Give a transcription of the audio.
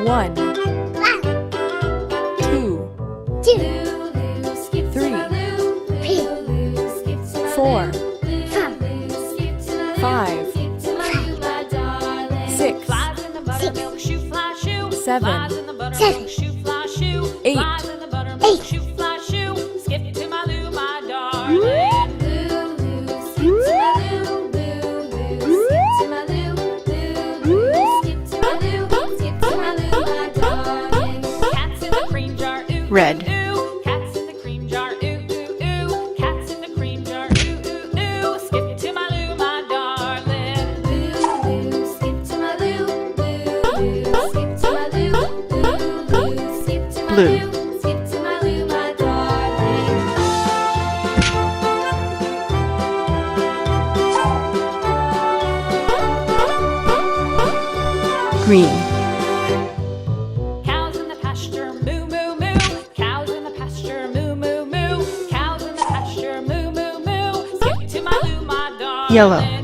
1, 2, 3, 4, 5, 6, 7, 8, 8. Red. Cats in the cream jar, ooh, ooh, ooh. Cats in the cream jar, ooh, ooh, ooh. Skip to my loo, my darling. Loo, loo, skip to my loo. Loo, loo, skip to my loo. Loo, loo, skip to my Blue. loo. Skip to my loo, my darling. Green. Cows in the pasture, moo, moo, moo. Cows in the pasture, moo, moo, moo. Cows in the pasture, moo, moo, moo. Skip to my loo, my darling. Yellow.